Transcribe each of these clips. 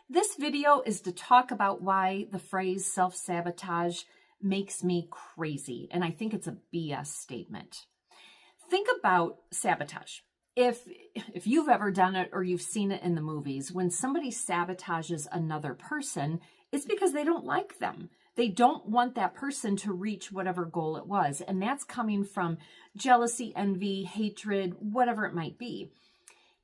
This video is to talk about why the phrase self-sabotage makes me crazy, and I think it's a BS statement. Think about sabotage. If you've ever done it or you've seen it in the movies, when somebody sabotages another person, it's because they don't like them. They don't want that person to reach whatever goal it was, and that's coming from jealousy, envy, hatred, whatever it might be.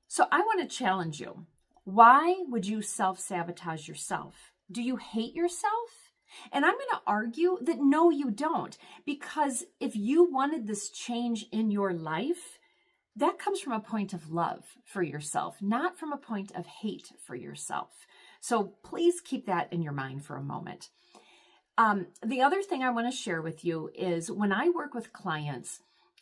So I want to challenge you. Why would you self-sabotage yourself? Do you hate yourself? And I'm going to argue that no, you don't. Because if you wanted this change in your life, that comes from a point of love for yourself, not from a point of hate for yourself. So please keep that in your mind for a moment. The other thing I want to share with you is when I work with clients,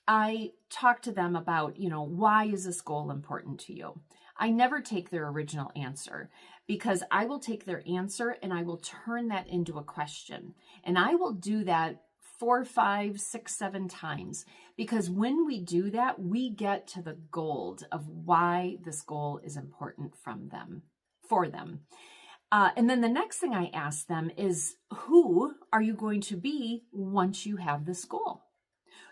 I talk to them about, why is this goal important to you? I never take their original answer because I will take their answer and I will turn that into a question. And I will do that 4, 5, 6, 7 times because when we do that, we get to the gold of why this goal is important for them. And then the next thing I ask them is, who are you going to be once you have this goal?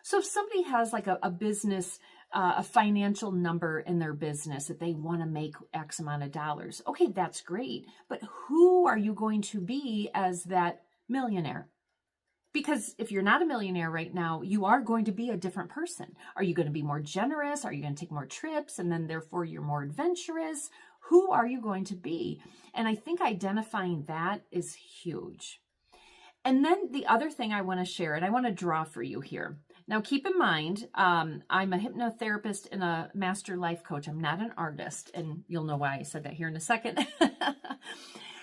So if somebody has like a business, a financial number in their business that they want to make X amount of dollars, okay, that's great. But who are you going to be as that millionaire? Because if you're not a millionaire right now, you are going to be a different person. Are you going to be more generous? Are you going to take more trips? And then therefore you're more adventurous? Who are you going to be? And I think identifying that is huge. And then the other thing I want to share, and I want to draw for you here. Now, keep in mind, I'm a hypnotherapist and a master life coach. I'm not an artist, and you'll know why I said that here in a second.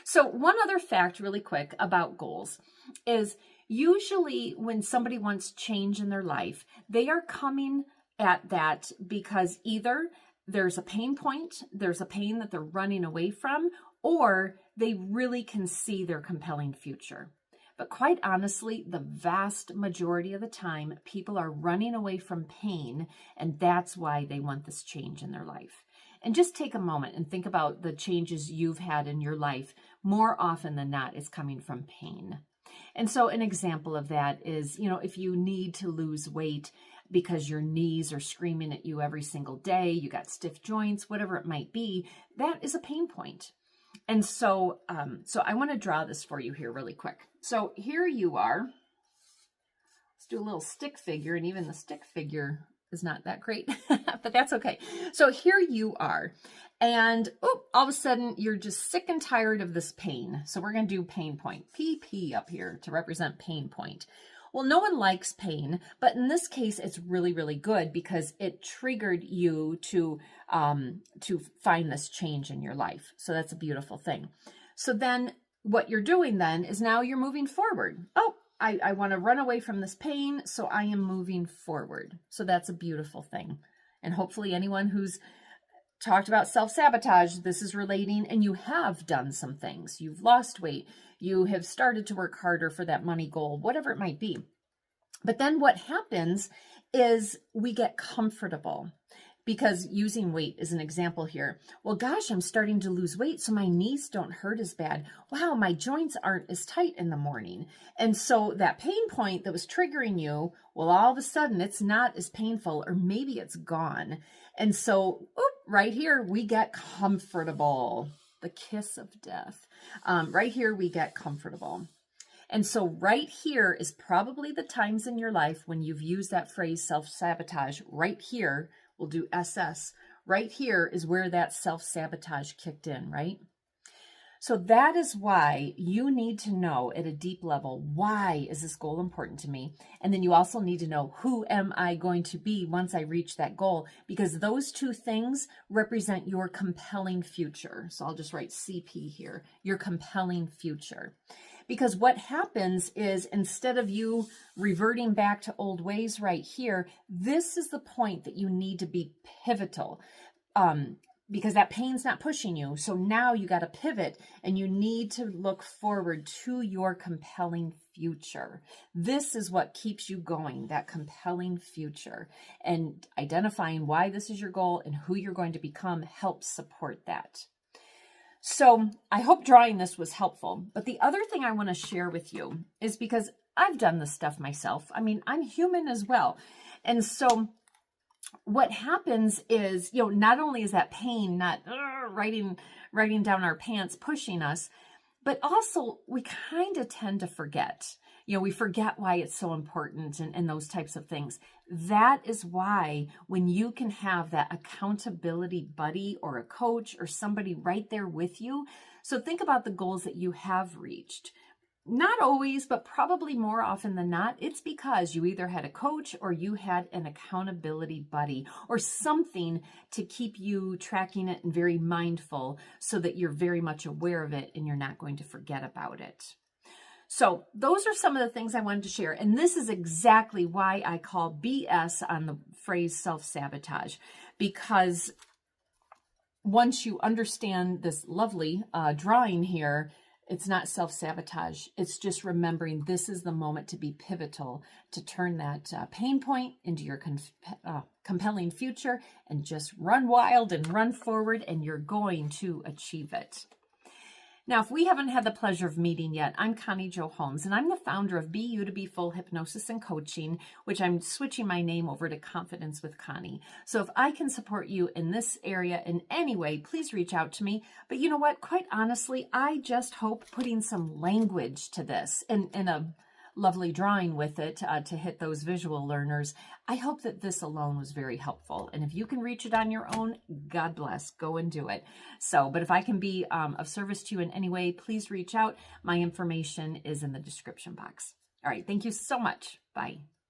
So one other fact really quick about goals is usually when somebody wants change in their life, they are coming at that because either there's a pain point, there's a pain that they're running away from, or they really can see their compelling future. But quite honestly, the vast majority of the time, people are running away from pain, and that's why they want this change in their life. And just take a moment and think about the changes you've had in your life. More often than not, it's coming from pain. And so an example of that is, if you need to lose weight because your knees are screaming at you every single day, you got stiff joints, whatever it might be, that is a pain point. And so I want to draw this for you here really quick. So here you are. Let's do a little stick figure, and even the stick figure is not that great, but that's okay. So here you are, and all of a sudden you're just sick and tired of this pain. So we're going to do pain point, PP up here to represent pain point. Well, no one likes pain, but in this case, it's really, really good because it triggered you to find this change in your life. So that's a beautiful thing. So then what you're doing then is now you're moving forward. Oh, I want to run away from this pain, so I am moving forward. So that's a beautiful thing. And hopefully anyone who's talked about self-sabotage, this is relating, and you have done some things. You've lost weight. You have started to work harder for that money goal, whatever it might be. But then what happens is we get comfortable because using weight is an example here. Well, gosh, I'm starting to lose weight, so my knees don't hurt as bad. Wow, my joints aren't as tight in the morning. And so that pain point that was triggering you, well, all of a sudden it's not as painful, or maybe it's gone. And so right here, we get comfortable. The kiss of death. Right here, we get comfortable. And so right here is probably the times in your life when you've used that phrase self-sabotage. Right here, we'll do SS. Right here is where that self-sabotage kicked in, right? So that is why you need to know at a deep level, why is this goal important to me? And then you also need to know, who am I going to be once I reach that goal? Because those two things represent your compelling future. So I'll just write CP here, your compelling future. Because what happens is instead of you reverting back to old ways right here, this is the point that you need to be pivotal. Because that pain's not pushing you. So now you got to pivot and you need to look forward to your compelling future. This is what keeps you going, that compelling future. And identifying why this is your goal and who you're going to become helps support that. So I hope drawing this was helpful. But the other thing I want to share with you is because I've done this stuff myself. I mean, I'm human as well. And so what happens is, not only is that pain not riding down our pants, pushing us, but also we kind of tend to forget. We forget why it's so important and those types of things. That is why when you can have that accountability buddy or a coach or somebody right there with you. So think about the goals that you have reached. Not always, but probably more often than not, it's because you either had a coach or you had an accountability buddy or something to keep you tracking it and very mindful so that you're very much aware of it and you're not going to forget about it. So those are some of the things I wanted to share. And this is exactly why I call BS on the phrase self-sabotage, because once you understand this lovely drawing here, it's not self-sabotage. It's just remembering this is the moment to be pivotal, to turn that pain point into your compelling future and just run wild and run forward, and you're going to achieve it. Now, if we haven't had the pleasure of meeting yet, I'm Connie Jo Holmes, and I'm the founder of Be You to Be Full Hypnosis and Coaching, which I'm switching my name over to Confidence with Connie. So if I can support you in this area in any way, please reach out to me. But you know what? Quite honestly, I just hope putting some language to this in a lovely drawing with it to hit those visual learners. I hope that this alone was very helpful. And if you can reach it on your own, God bless, go and do it. So, but if I can be of service to you in any way, please reach out. My information is in the description box. All right. Thank you so much. Bye.